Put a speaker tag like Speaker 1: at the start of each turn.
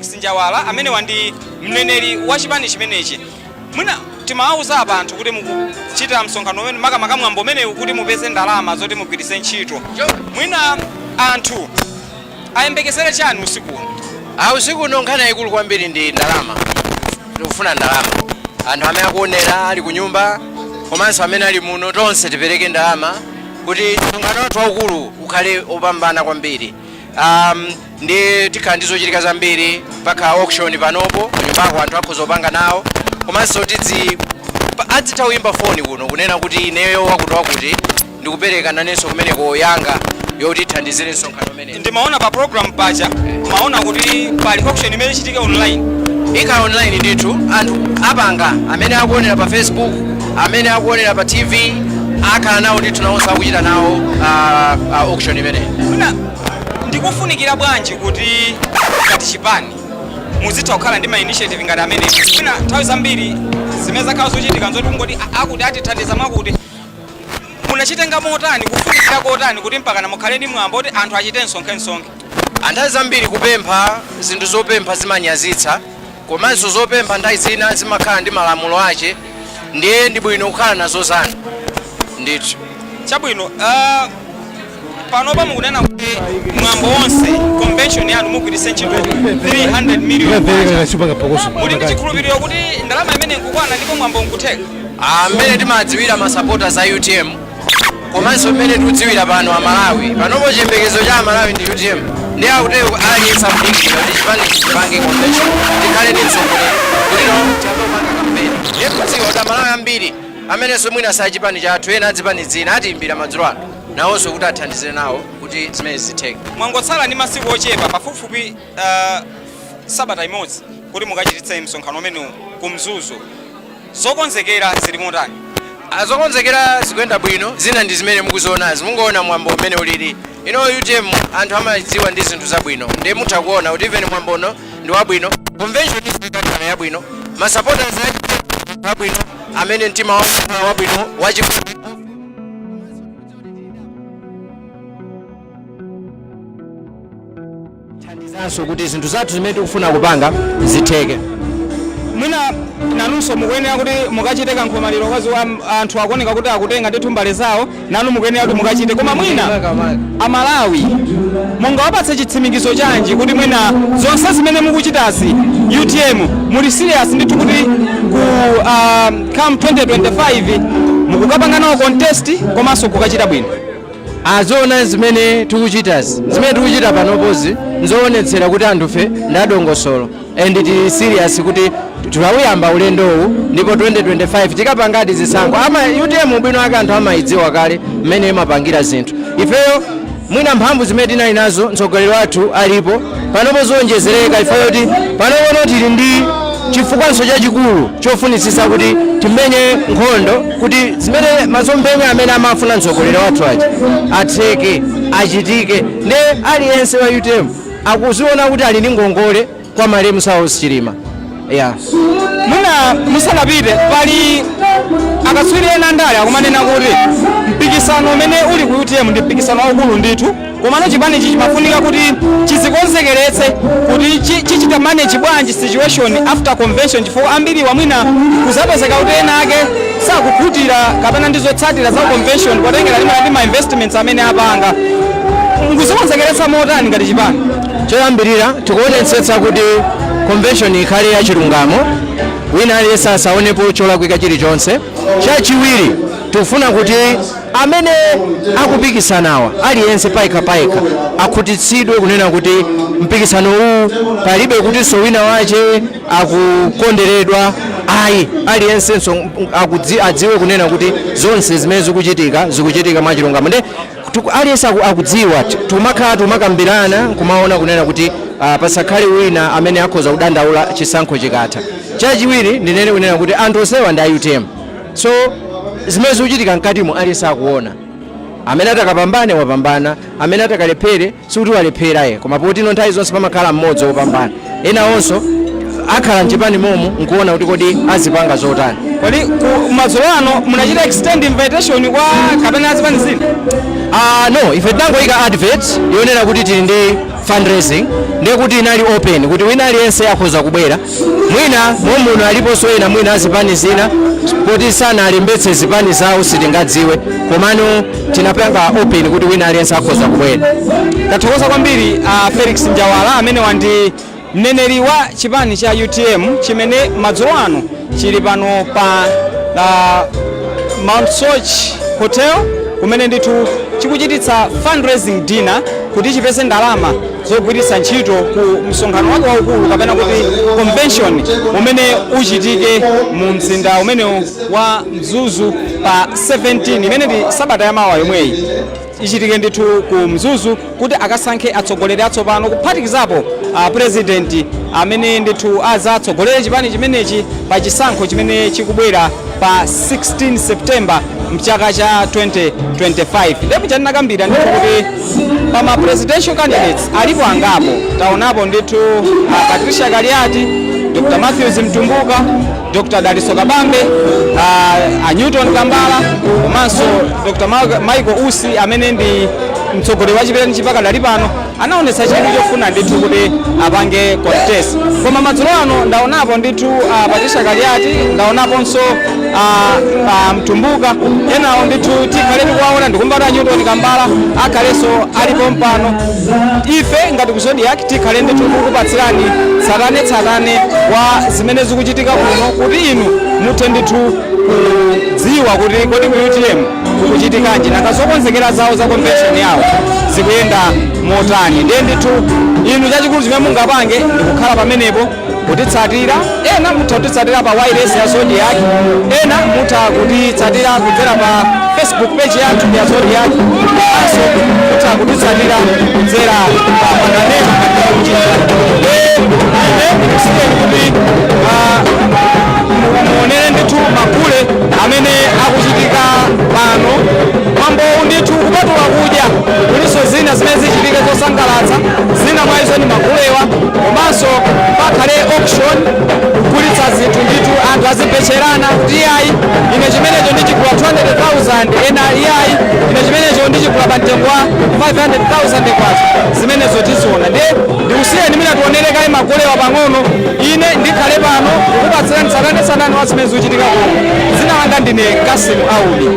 Speaker 1: Felix Njawala amene wandi Mneneri Wachipani chimenechi. Mwina timawuza abantu kuti mukuchita msonkhano wenu makamaka mwambo umene kuti mupeze ndalama zoti mugwiritse ntchito. Mwina anthu ayembekezere chani usiku uno?
Speaker 2: Usiku uno nkhani yayikulu kwambiri ndi ndalama. Tikufuna ndalama. Anthu amene akuonera ali ku nyumba komanso amene ali muno tonse tipereke ndalama kuti msonkhano wathu waukulu ukhale opambana kwambiri. Ndi tikhala ndi zochitika zambiri mpaka auction panopo nyumbako anthu akhoza opanga nawo komanso adzitha kuyimba foni kuno kunena kuti ineyo wakuti ndikupereka nanenso kumeneko yanga yoti ithandizire msonkhano umene.
Speaker 1: Ndimaona pa program paja maona kuti pali auction imene ichitika online.
Speaker 2: Ika online ndithu anthu apanga amene akuonera pa Facebook amene akuonera pa TV akhala nawo ndithu nawonso akuchita nawo auction imene. Ndikufunikira bwanji kuti ngati Chipani muzitha kukhala ndi ma initiative ngati amene mwina nthawi zambiri zimene zakhala zochitika nzoti ngoti akuti atithandiza mwakuti munachitenga motani kufunikira kotani kuti mpaka namukhale ndi mwambo kuti anthu achite nsonkhensonke. Anthu zambiri kupempha zinthu zopempha zimanyazitsa komanso zopempha nthawi zina zimakhala ndi malamulo ache ndiye ndi bwino kukhala nazo zanu ndithu. Chabwino panopa mukunena kuti mwambo wonse convention yanu mugwiritse ntchito 300 million. Muli ndi chikhulupiriro kuti ndalama imene nkukwana ndipo mwambo nkutheka? Amene timadziwira ma supporters a UTM komanso mmene tikudziwira pano Malawi panopo chiyembekezo cha Malawi ndi UTM ndi akutero aliyesa mdikira kuti Chipani chipange convention tikhale ndi mtsogoleri kuti tiapanga kampeni. Ndiye kudziwa kuti Malawi ambiri amenenso mwina sa Chipani chathu ena adzipani zina atiimbira madzulo ano nawonso kuti athandizire nawo kuti zimene zitheke. Mwangotsala ndi masiku ochepa pafupifupi sabata imodzi kuti mukachititse msonkhano umene kumzuzu. Zokonzekera zili motani? Zokonzekera zikuyenda bwino, zina ndi zimene mukuzionazi mungoona mwambo umene ulili. UTM anthu amadziwa ndi zinthu zabwino ndiye mutha kuona kuti even mwambono ndi wabwino, convention izikakhala yabwino, ma supporters abwino amene mtima wabwino wachipani thandizanso kuti zinthu zathu zimene tikufuna kupanga zitheke. Mwina nanunso mukuyenera kuti mukachite kankhomaliro kwazi anthu akuoneka kuti akutenga ndithu mbale zawo nanu mukuyenera kuti mukachite koma mwina Amalawi mungawapatse chitsimikizo chanji kuti mwina zonse zimene mukuchitazi UTM muli serious ndithu kuti ku come 2025 mukukapanga nawo contest komanso kukachita bwino? Azona zimene tikuchitazi zimene tikuchita panopozi nzoonetsera kuti anthufe ndadongosolo and ti serious kuti tulawuyamba ulendowu ndipo 2025 tikapangadi zisankho UTM bwino ake anthu amayidziwa kale mmene imapangira zinthu. Ifeyo mwina mphamvu zimene tinali nazo mtsogoleri wathu alipo panopo zonjezereka ifeyo kuti panopo tili ndi chifukwanso chachikulu chofunisisa kuti timenye nkhondo kuti zimene masomphenya amene amafuna mtsogoleri wathu aja atheke achitike ndi aliyense wa UTM akuziona kuti ali ndi ngongole kwa malemu sawo sichilima. Mwina musanapite pali akatswiri ena ndale akumanena kuti mpikisano umene uli ku UTM ndi mpikisano waukulu ndithu komano Chipani chimafunika kuti chizikonzekeretse kuti chichita manage bwanji situation after convention chifukwa ambiri wamwina kuzapezeka kuti ena ake sakukhutira kapena ndizotsatira za convention potengera ndi ma investments amene apanga. Mukuzikonzekeretsa motani ngati Chipani? Choyambirira tikuonetsetsa kuti convention ikhale ya chilungamo wina aliyense asaonepo cholakwika chilichonse. Chachiwiri tikufuna kuti amene akupikisanawa aliyense paika akhutitsidwe kunena kuti mpikisano uwu palibe kutinso wina wache akukonderedwa ayi aliyense adziwe kunena kuti zonse zimene zikuchitika mwachilungamo ndi aliyense akudziwa tumakambirana kumaona kunena kuti pasakhale wina amene akhoza kudandaula chisankho chikatha. Chachiwiri ndinene kunena kuti anthu onsewa ndi UTM so zimene zikuchitika mkatimo aliyense akuona amene atakapambane wapambana amene atakalephere sikuti walephera koma poti nthawi zonse pamakhala mmodzi wopambana ena onso akhala mchipani momo nkuona kuti kodi azipanga zotani. Kodi madzulo ano munachita extend invitation kwa kapena azipani zina? No, ife tangoyika advert yonena kuti tili ndi
Speaker 3: fundraising ndiye kuti inali open kuti wina aliyense akhoza kubwera mwina muno aliponso ena mwina azipani zina kuti sana alembetse zipani zawo sitingadziwe komano tinapanga open kuti wina aliyense akhoza kubwera.
Speaker 2: Tathokoza kwambiri Felix Njawala amene wandi mneneri wa chipani cha UTM chimene madzulo ano chili pano pa Mount Soch Hotel kumene ndithu chikuchititsa fundraising dinner kuti chipese ndalama zogwiritsa ntchito ku msonkhano wake waukulu kapena kuti convention umene uchitike mu mzinda umene wa Mzuzu pa 17 imene ndi sabata ya mawa yomweyi ichitike ndithu ku Mzuzu kuti akasankhe atsogoleri atsopano kuphatikizapo president amene ndithu azatsogolere chipani chimenechi pa chisankho chimene chikubwera pa 16 September mchaka cha 2025. Ndipo chanakambira ndithu kuti pa ma presidential candidates alipo angapo taonapo ndithu Patricia Kaliati, Dr. Matthews Mtumbuka, Dr. Daliso Kabambe, Newton Kambala komanso Dr. Michael Usi amene ndi mtsogoleri wa chipani chipaka dali pano anaonesa chinthu chofuna ndithu kuti apange contest. Koma madzulo ano ndaonapo ndithu Patricia Kaliati, ndaonaponso Mtumbuka, enawo ndithu tikhale tikuwaona ndikumbata Newton Kambala akhalenso alipo mpano. Ife ngati kuzodi yake tikhale ndithu kukupatsirani tsatane wa zimene zikuchitika kuno kuti inu muthe ndithu kudziwa kuti kodi ku UTM kukuchitikanji nakazokonzekera zawo za convention yawo zikuyenda motani. Ndiye ndithu inu chachikulu chimene mungapange ndikukhala pamenepo kutitsatira, ena mutha kutitsatira pa wireless ya Zodi yake, ena mutha kutitsatira kudzera pa Facebook page yathu ya Zodi yake, komanso mutha kutitsatira kudzera pa mananema muonere ndithu makule amene akuchitika pano. Mambo ndithu kupatula kudya kuliso zina zimene zichitike zosangalatsa, zina mwa izo ni makulewa komanso pakhale auction kugulitsa zinthu ndithu anthu aziphecherana kuti iyayi ine chimenecho ndichigula 200,000 ena iyayi ine chimenecho ndichigula pa mtengo wa 500,000 kwacho zimenezo tiziona. Ndiye ndikusiyeni mina tionere kaye makulewa pang'ono, ine ndikhale pano kukupatsirani tsatane wa zimene zikuchitika kuno. Zina langa ndine Kasimu Audi.